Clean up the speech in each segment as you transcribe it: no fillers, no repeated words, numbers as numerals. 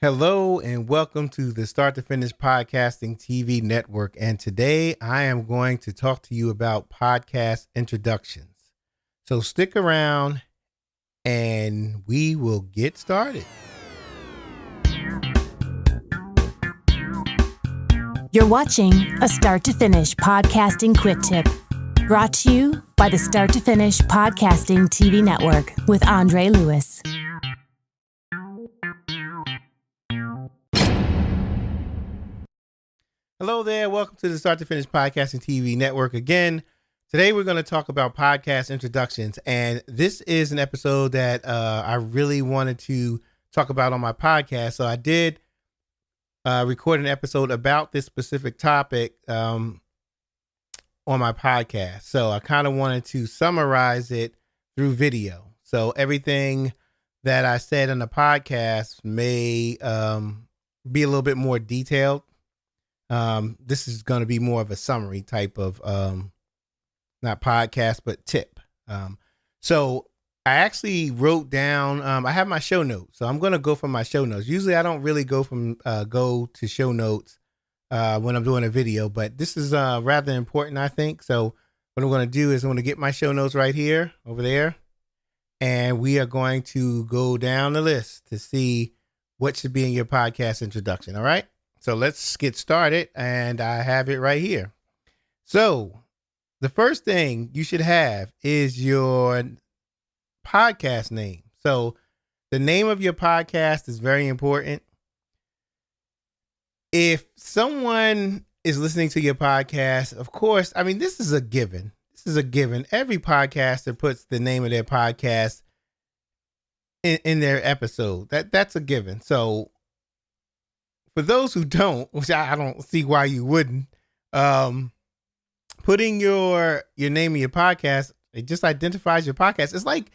Hello and welcome to the Start to Finish Podcasting TV network. And today I am going to talk to you about podcast introductions. So stick around and we will get started. You're watching a Start to Finish Podcasting Quick Tip, brought to you by the Start to Finish Podcasting TV network with Andre Lewis. Hello there. Welcome to the Start to Finish Podcasting TV network again. Today we're going to talk about podcast introductions. And this is an episode that I really wanted to talk about on my podcast. So I did record an episode about this specific topic on my podcast. So I kind of wanted to summarize it through video. So everything that I said on the podcast may be a little bit more detailed. This is going to be more of a summary type of, not podcast, but tip. So I actually wrote down, I have my show notes, so I'm going to go from my show notes. Usually I don't really go to show notes, when I'm doing a video, but this is, rather important, I think. So what I'm going to do is I'm going to get my show notes right here, over there, and we are going to go down the list to see what should be in your podcast introduction. All right. So let's get started, and I have it right here. So the first thing you should have is your podcast name. So the name of your podcast is very important. If someone is listening to your podcast, of course, I mean, this is a given. This is a given. Every podcaster puts the name of their podcast in their episode. That's a given. So for those who don't, which I don't see why you wouldn't, putting your name of your podcast, it just identifies your podcast. It's like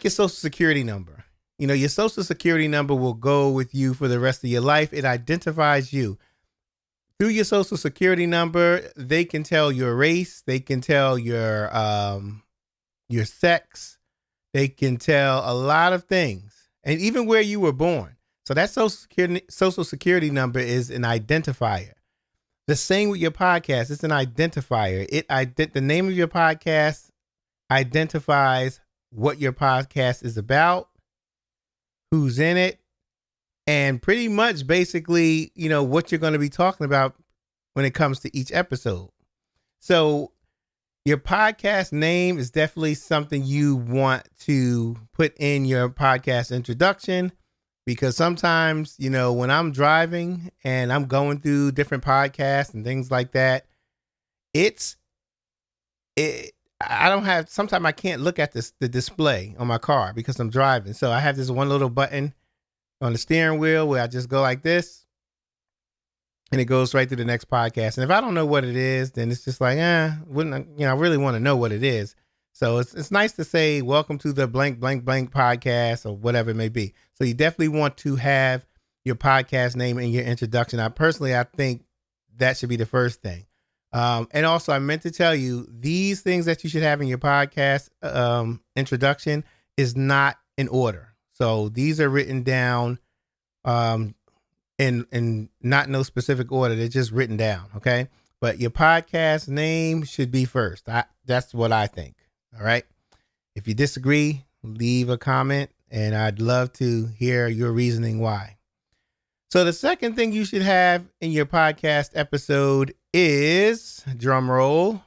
your social security number. You know, your social security number will go with you for the rest of your life. It identifies you. Through your social security number, they can tell your race, they can tell your sex, they can tell a lot of things, and even where you were born. So that social security number is an identifier. The same with your podcast. It's an identifier. The name of your podcast identifies what your podcast is about, who's in it, and pretty much basically, you know, what you're going to be talking about when it comes to each episode. So your podcast name is definitely something you want to put in your podcast introduction. Because sometimes, you know, when I'm driving and I'm going through different podcasts and things like that, sometimes I can't look at the display on my car because I'm driving. So I have this one little button on the steering wheel where I just go like this and it goes right to the next podcast. And if I don't know what it is, then it's just like, I really want to know what it is. So it's nice to say, welcome to the blank, blank, blank podcast or whatever it may be. So you definitely want to have your podcast name in your introduction. I think that should be the first thing. And also I meant to tell you, these things that you should have in your podcast introduction is not in order. So these are written down in not no specific order. They're just written down. Okay. But your podcast name should be first. That's what I think. All right. If you disagree, leave a comment and I'd love to hear your reasoning why. So the second thing you should have in your podcast episode is, drum roll,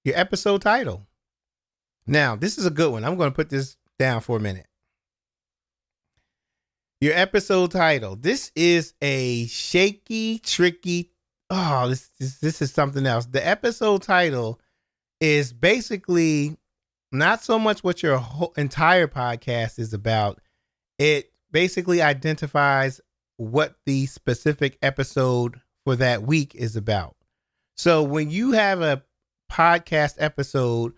your episode title. Now, this is a good one. I'm going to put this down for a minute. Your episode title. This is a shaky, tricky. Oh, this is something else. The episode title is basically not so much what your whole entire podcast is about. It basically identifies what the specific episode for that week is about. So when you have a podcast episode,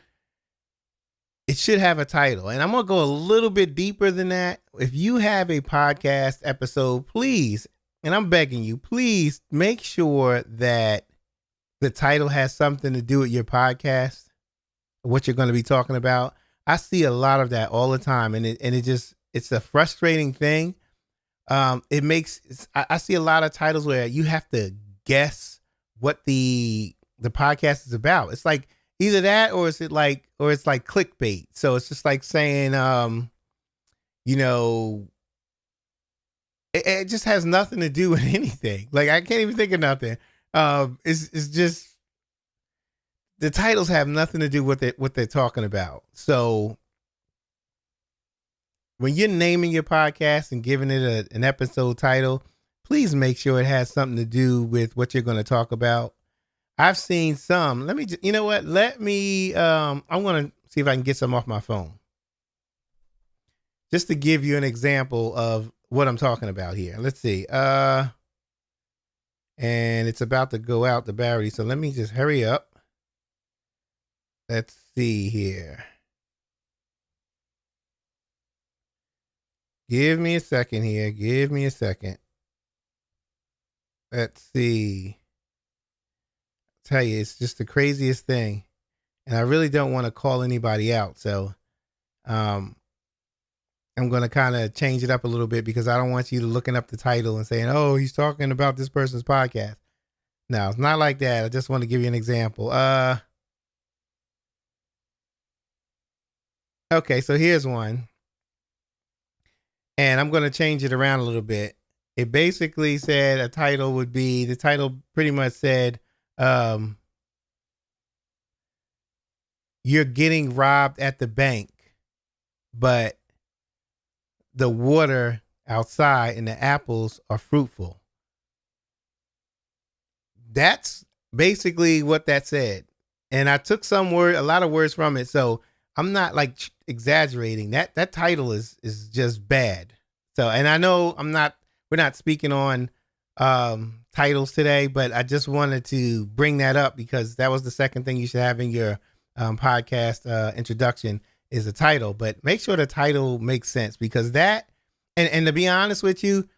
it should have a title. And I'm going to go a little bit deeper than that. If you have a podcast episode, please, and I'm begging you, please make sure that the title has something to do with your podcast, what you're going to be talking about. I see a lot of that all the time, and it's a frustrating thing it makes I see a lot of titles where you have to guess what the podcast is about. It's like either that or it's like clickbait. So it's just like saying you know, it just has nothing to do with anything. Like I can't even think of nothing. It's just the titles have nothing to do with it what they're talking about. So when you're naming your podcast and giving it an episode title, please make sure it has something to do with what you're going to talk about. I've seen some. Let me, you know what? Let me. I'm going to see if I can get some off my phone, just to give you an example of what I'm talking about here. Let's see. And it's about to go out the battery, so let me just hurry up. Let's see here. Give me a second here. Give me a second. Let's see. I'll tell you, it's just the craziest thing. And I really don't want to call anybody out. So I'm going to kind of change it up a little bit because I don't want you to looking up the title and saying, oh, he's talking about this person's podcast. No, it's not like that. I just want to give you an example. Okay, so here's one. And I'm going to change it around a little bit. It basically said the title pretty much said, you're getting robbed at the bank, but the water outside and the apples are fruitful. That's basically what that said. And I took a lot of words from it. So I'm not like exaggerating. That title is just bad. So, and I know we're not speaking on titles today, but I just wanted to bring that up because that was the second thing you should have in your podcast introduction is a title. But make sure the title makes sense because that, and to be honest with you,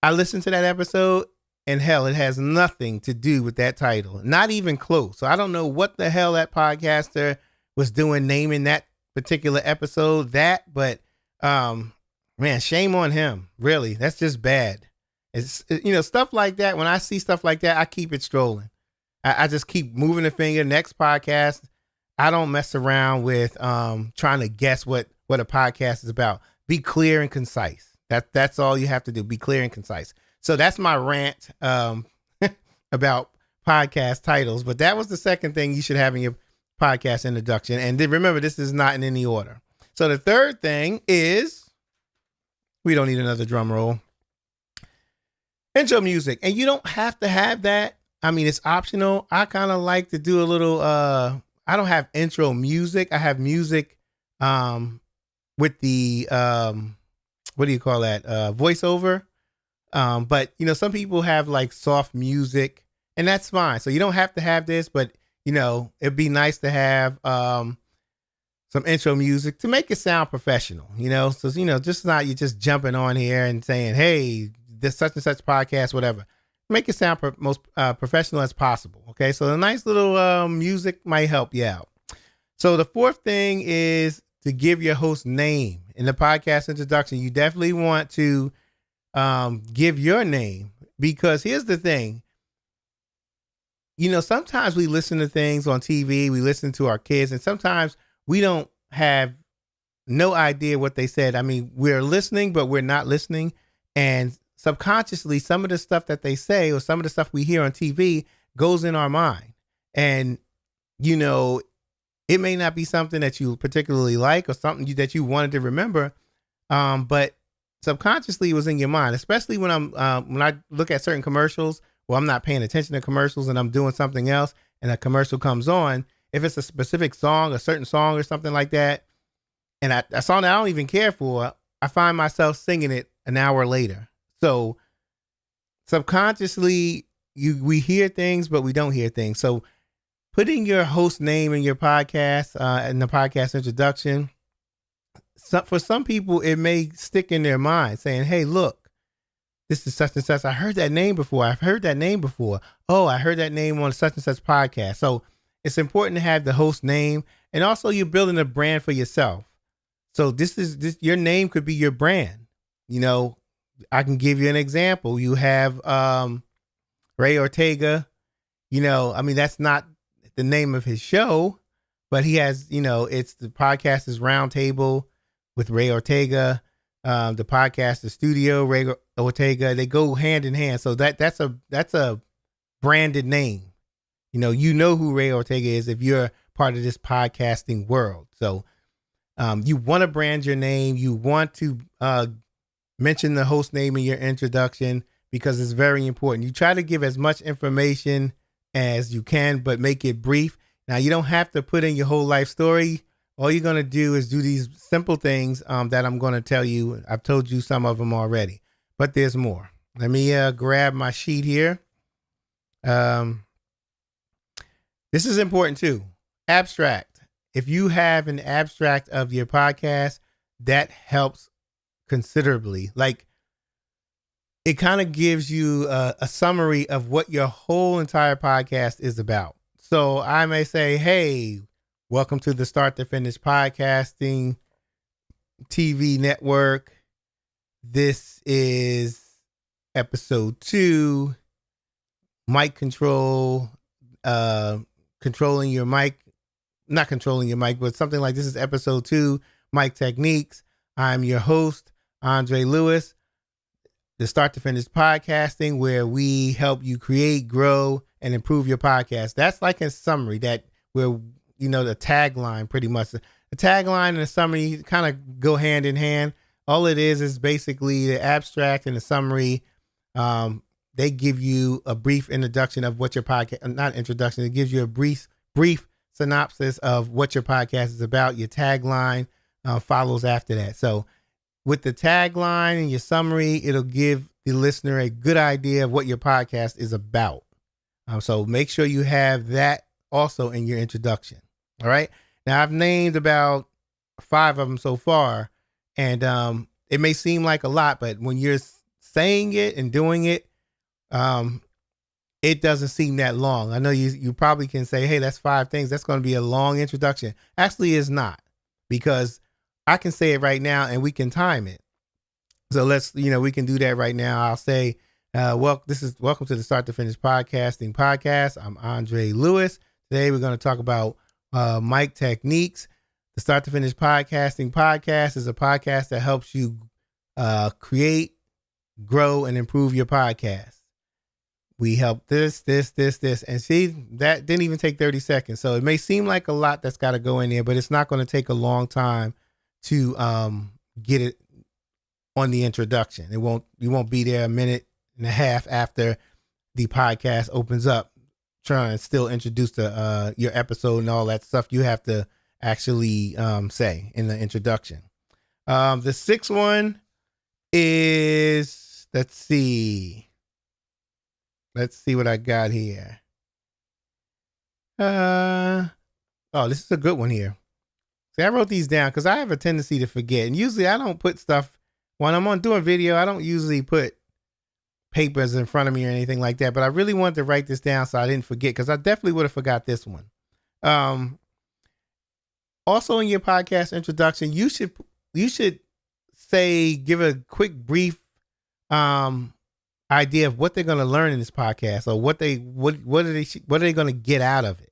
I listened to that episode and hell, it has nothing to do with that title. Not even close. So I don't know what the hell that podcaster was doing naming that particular episode but man, shame on him. Really, that's just bad. It's stuff like that. When I see stuff like that, I keep it strolling. I just keep moving the finger. Next podcast, I don't mess around with trying to guess what a podcast is about. Be clear and concise. That's all you have to do. Be clear and concise. So that's my rant about podcast titles. But that was the second thing you should have in your podcast introduction. And then remember, this is not in any order. So the third thing is, we don't need another drum roll. Intro music. And you don't have to have that. I mean, it's optional. I kind of like to do a little, I don't have intro music. I have music with the, what do you call that? Voiceover. But some people have like soft music and that's fine. So you don't have to have this, but it'd be nice to have, some intro music to make it sound professional, so, just not you just jumping on here and saying, hey, this such and such podcast, whatever, make it sound most professional as possible. Okay. So a nice little music might help you out. So the fourth thing is to give your host name in the podcast introduction. You definitely want to give your name because here's the thing. Sometimes we listen to things on TV, we listen to our kids, and sometimes we don't have no idea what they said. I mean, we're listening, but we're not listening. And subconsciously, some of the stuff that they say or some of the stuff we hear on TV goes in our mind. And, it may not be something that you particularly like or something that you wanted to remember. But subconsciously it was in your mind, especially when when I look at certain commercials, well, I'm not paying attention to commercials and I'm doing something else and a commercial comes on. If it's a specific song, a certain song or something like that, and a song that I don't even care for, I find myself singing it an hour later. So subconsciously we hear things, but we don't hear things. So putting your host name in your podcast, in the podcast introduction, for some people, it may stick in their mind saying, hey, look, this is such and such. I heard that name before. I've heard that name before. Oh, I heard that name on such and such podcast. So it's important to have the host name. And also you're building a brand for yourself. So this your name could be your brand. I can give you an example. You have Ray Ortega. I mean, that's not the name of his show, but he has, it's the podcast is Roundtable with Ray Ortega. The podcast, the studio, Ray Ortega. They go hand in hand. So that's a branded name. You know who Ray Ortega is if you're part of this podcasting world. So you want to brand your name. You want to mention the host name in your introduction because it's very important. You try to give as much information as you can, but make it brief. Now, you don't have to put in your whole life story. All you're going to do is do these simple things that I'm going to tell you. I've told you some of them already, but there's more. Let me grab my sheet here. This is important too. Abstract. If you have an abstract of your podcast, that helps considerably. Like, it kind of gives you a summary of what your whole entire podcast is about. So I may say, hey, welcome to the Start to Finish Podcasting TV Network. This is episode 2, mic control, controlling your mic, not controlling your mic, but something like this is episode 2, mic techniques. I'm your host, Andre Lewis. The Start to Finish Podcasting, where we help you create, grow, and improve your podcast. That's like a summary that where, the tagline pretty much. The tagline and the summary kind of go hand in hand. All it is basically the abstract and the summary. They give you a brief introduction of what your podcast, not introduction, it gives you a brief synopsis of what your podcast is about. Your tagline follows after that. So with the tagline and your summary, it'll give the listener a good idea of what your podcast is about. So make sure you have that also in your introduction. All right. Now, I've named about 5 of them so far, and it may seem like a lot, but when you're saying it and doing it, it doesn't seem that long. I know you probably can say, hey, that's 5 things. That's going to be a long introduction. Actually, it's not, because I can say it right now and we can time it. So we can do that right now. I'll say, welcome to the Start to Finish Podcasting podcast. I'm Andre Lewis. Today we're going to talk about mic techniques. The Start to Finish Podcasting podcast is a podcast that helps you create, grow, and improve your podcast. We help this. And see, that didn't even take 30 seconds. So it may seem like a lot that's got to go in there, but it's not going to take a long time to get it on the introduction. You won't be there a minute and a half after the podcast opens up, trying to still introduce your episode and all that stuff you have to actually say in the introduction. The 6th one is, let's see what I got here. This is a good one here. See, I wrote these down because I have a tendency to forget. And usually I don't put stuff, when I'm doing video, I don't usually put papers in front of me or anything like that. But I really wanted to write this down so I didn't forget, because I definitely would have forgot this one. Also in your podcast introduction, you should say, give a quick brief idea of what they're going to learn in this podcast, or what are they going to get out of it.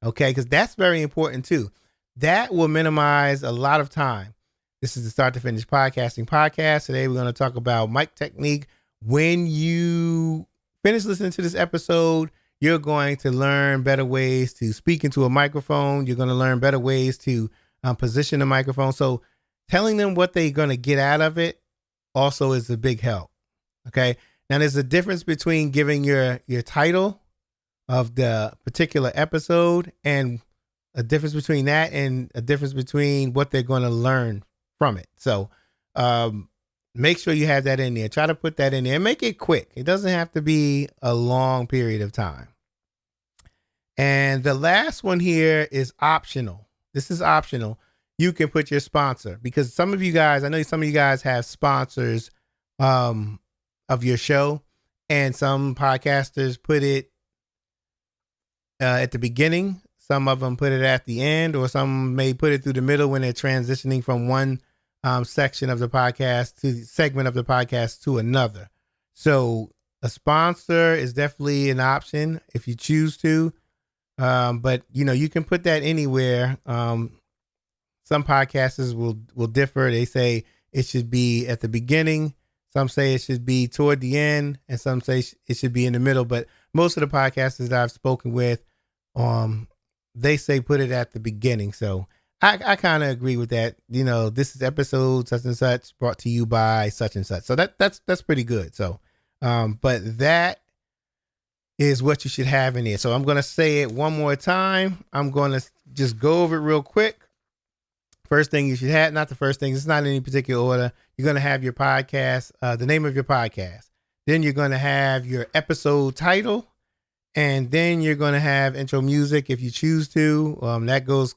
Okay. Because that's very important too. That will minimize a lot of time. This is the Start to Finish Podcasting podcast. Today we're going to talk about mic technique. When you finish listening to this episode, you're going to learn better ways to speak into a microphone. You're going to learn better ways to position the microphone. So telling them what they're going to get out of it also is a big help. Okay. Now there's a difference between giving your title of the particular episode, and a difference between that and a difference between what they're going to learn from it. So make sure you have that in there. Try to put that in there and make it quick. It doesn't have to be a long period of time. And the last one here is optional. This is optional. You can put your sponsor, because I know some of you guys have sponsors of your show, and some podcasters put it at the beginning. Some of them put it at the end, or some may put it through the middle when they're transitioning from one section of the podcast to segment of the podcast to another. So a sponsor is definitely an option if you choose to. But you can put that anywhere. Some podcasters will differ. They say it should be at the beginning. Some say it should be toward the end, and some say it should be in the middle. But most of the podcasters that I've spoken with, they say put it at the beginning. So I kind of agree with that. This is episode such and such brought to you by such and such. So that's pretty good. So, but that is what you should have in there. So I'm going to say it one more time. I'm going to just go over it real quick. First thing you should have, not the first thing, it's not in any particular order. You're going to have your podcast, the name of your podcast. Then you're going to have your episode title. And then you're going to have intro music if you choose to. That goes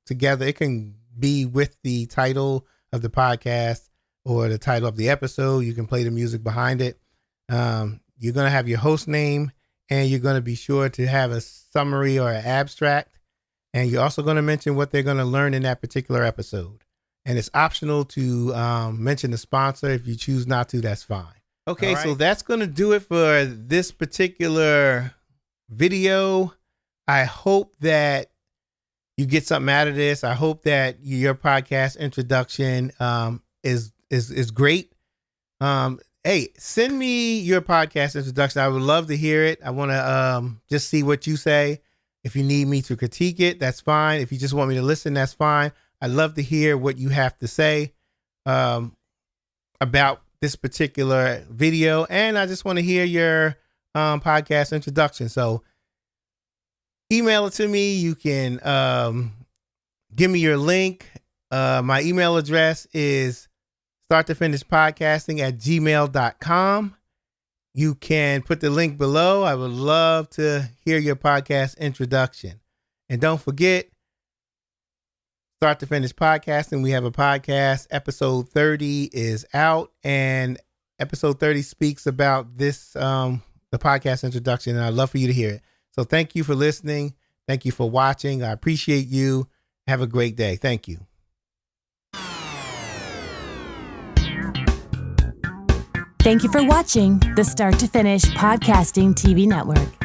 together. It can be with the title of the podcast or the title of the episode. You can play the music behind it. You're going to have your host name, and you're going to be sure to have a summary or an abstract. And you're also going to mention what they're going to learn in that particular episode. And it's optional to mention the sponsor. If you choose not to, that's fine. Okay, right. So that's going to do it for this particular video. I hope that you get something out of this. I hope that your podcast introduction is great. Hey, send me your podcast introduction. I would love to hear it. I want to just see what you say. If you need me to critique it, that's fine. If you just want me to listen, that's fine. I'd love to hear what you have to say about this particular video. And I just want to hear your podcast introduction. So email it to me. You can give me your link. My email address is starttofinishpodcasting@gmail.com. You can put the link below. I would love to hear your podcast introduction. And don't forget, Start to Finish Podcasting. We have a podcast. Episode 30 is out, and episode 30 speaks about this, the podcast introduction, and I'd love for you to hear it. So thank you for listening. Thank you for watching. I appreciate you. Have a great day. Thank you. Thank you for watching the Start to Finish Podcasting TV Network.